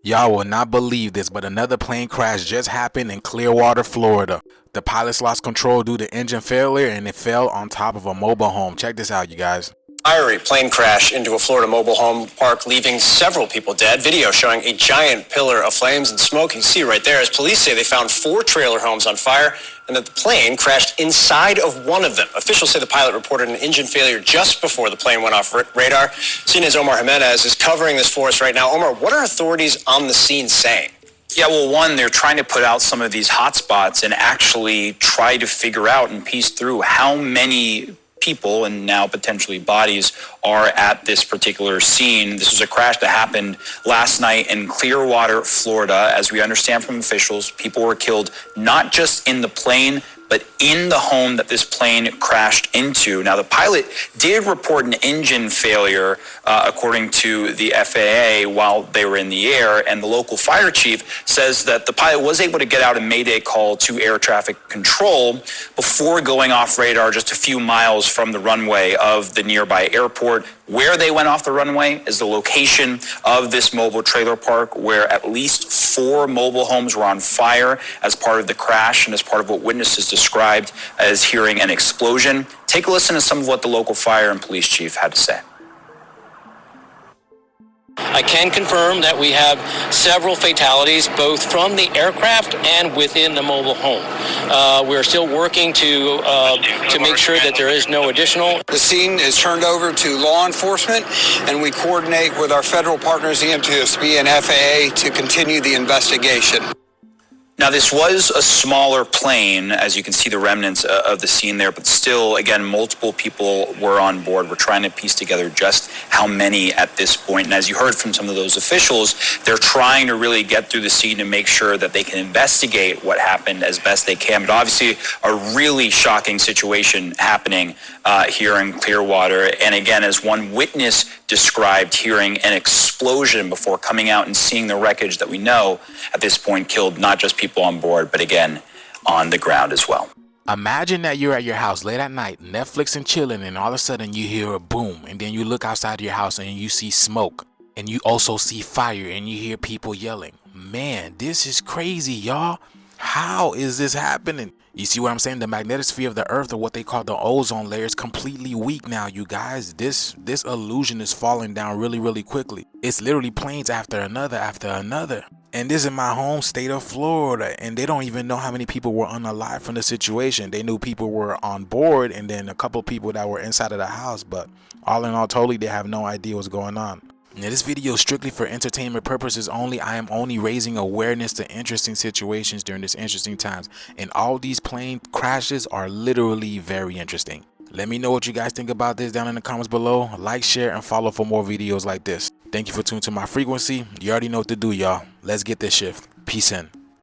Y'all will not believe this, but another plane crash just happened in Clearwater, Florida. The pilots lost control due to engine failure and it fell on top of a mobile home. Check this out, you guys. Fiery plane crash into a Florida mobile home park, leaving several people dead. Video showing a giant pillar of flames and smoke. You can see right there as police say they found 4 trailer homes on fire and that the plane crashed inside of one of them. Officials say the pilot reported an engine failure just before the plane went off radar. CNN's Omar Jimenez is covering this for us right now. Omar, what are authorities on the scene saying? Yeah, well, one, they're trying to put out some of these hotspots and actually try to figure out and piece through how many people and now potentially bodies are at this particular scene. This was a crash that happened last night in Clearwater, Florida. As we understand from officials, people were killed not just in the plane, but in the home that this plane crashed into. Now, the pilot did report an engine failure, according to the FAA, while they were in the air, and the local fire chief says that the pilot was able to get out a mayday call to air traffic control before going off radar just a few miles from the runway of the nearby airport. Where they went off the runway is the location of this mobile trailer park, where at least 4 mobile homes were on fire as part of the crash and as part of what witnesses described as hearing an explosion. Take a listen to some of what the local fire and police chief had to say. I can confirm that we have several fatalities, both from the aircraft and within the mobile home. We're still working to make sure that there is no additional. The scene is turned over to law enforcement, and we coordinate with our federal partners, EMTSB and FAA, to continue the investigation. Now, this was a smaller plane, as you can see the remnants of the scene there, but still, again, multiple people were on board. We're trying to piece together just how many at this point. And as you heard from some of those officials, they're trying to really get through the scene to make sure that they can investigate what happened as best they can. But obviously, a really shocking situation happening here in Clearwater. And again, as one witness described, hearing an explosion before coming out and seeing the wreckage that we know at this point killed not just people on board, but again, on the ground as well. Imagine that you're at your house late at night, Netflix and chilling, and all of a sudden you hear a boom, and then you look outside your house and you see smoke, and you also see fire, and you hear people yelling. Man, this is crazy, y'all. How is this happening? You see what I'm saying? The magnetosphere of the earth, or what they call the ozone layer, is completely weak now, you guys. This illusion is falling down really quickly. It's literally planes after another. And this is my home state of Florida, and they don't even know how many people were unalive from the situation. They knew people were on board and then a couple people that were inside of the house, but all in all, totally, they have no idea what's going on. Now, this video is strictly for entertainment purposes only. I am only raising awareness to interesting situations during this interesting times, and all these plane crashes are literally very interesting. Let me know what you guys think about this down in the comments below. Like, share, and follow for more videos like this. Thank you for tuning to my frequency. You already know what to do, y'all. Let's get this shift. Peace in.